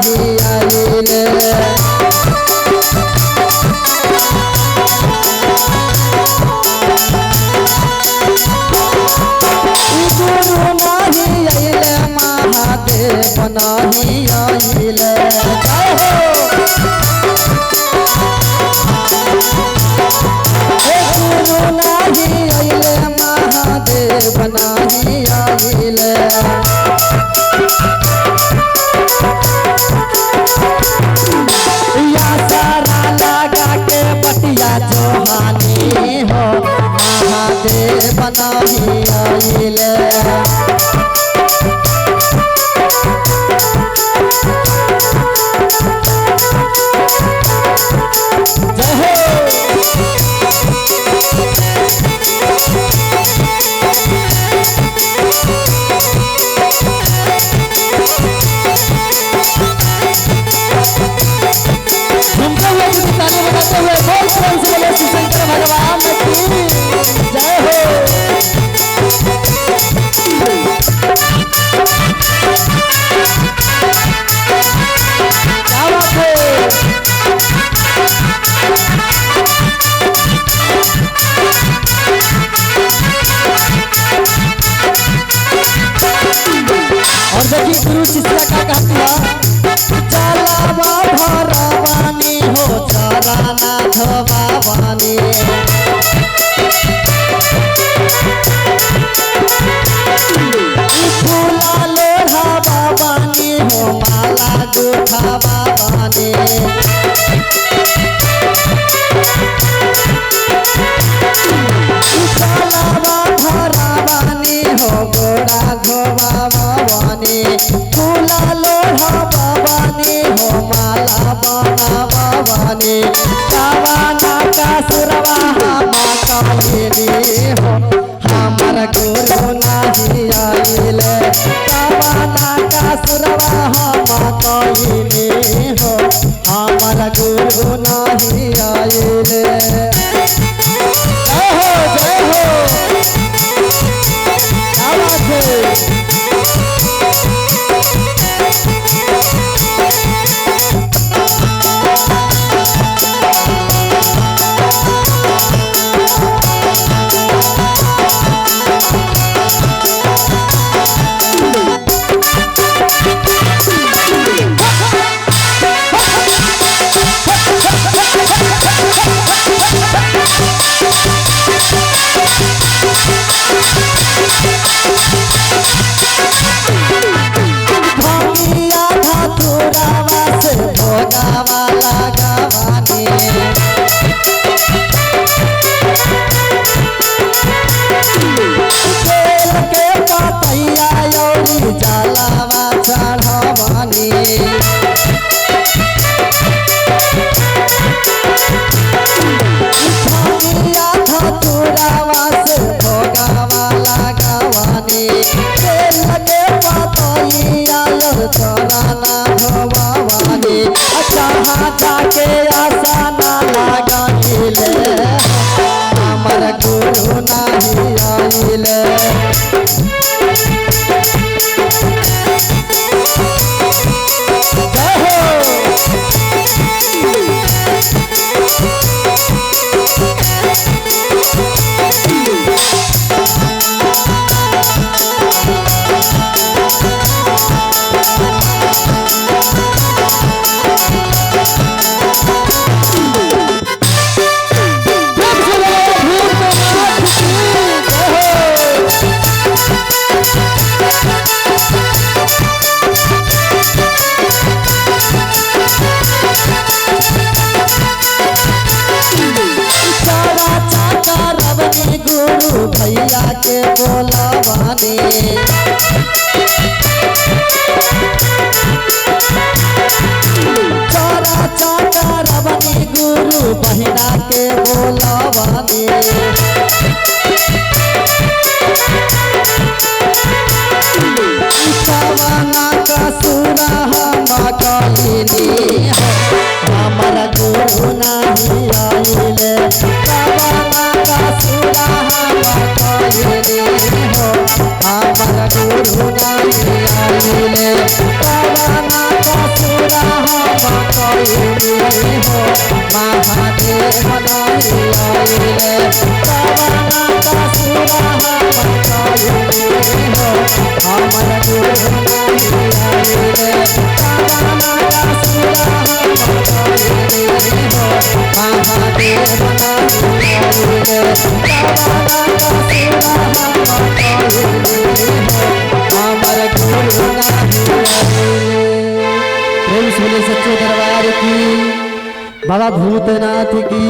नहीं आइले गुरु नहीं आइले महादेव नहीं आइले गुरु नहीं आइले महादेव नहीं आइले सारा लगा के बटिया जोहानी हो महादेव नहीं आइले और देखिए गुरु शिष्य का कहती चलावा भरवानी हो चराना धवानी फूला लोढ़ा बाबानी हो माला गुठा बाबानी चलावा भरवानी हो गोड़ा धोवा बाबानी फूला लोढ़ा बाबानी हो माला बना बाबानी कावाना का सुरवा माता हो हमार गुरु नहीं आइले कावाना का सुरवा माता हो हमार गुरु नहीं आइले जय हो क्या बात है जाके आसाना लगाइले हमार गुरु नहीं आइले भैया के बोलवानी चोरा चाका रवनी गुरु बहिना के बोलवानी कवाना का सुरा हम कहनी हमारा गुरु नहीं आइले कवाना का सुरा हो हमारा गुरु नहीं आइले कवाना का सुरा कइनी हो महादेव नाही आइले कवना कसुरा हम कइनी हो हमर गुरु नाही आइले कवना कसुरा हम कइनी हो महादेव नाही आइले कवना कसुरा हम कइनी हो हमर गुरु नाही आइले। प्रेम से बोले सच्चे दरबार की, बाबा भूतनाथ की।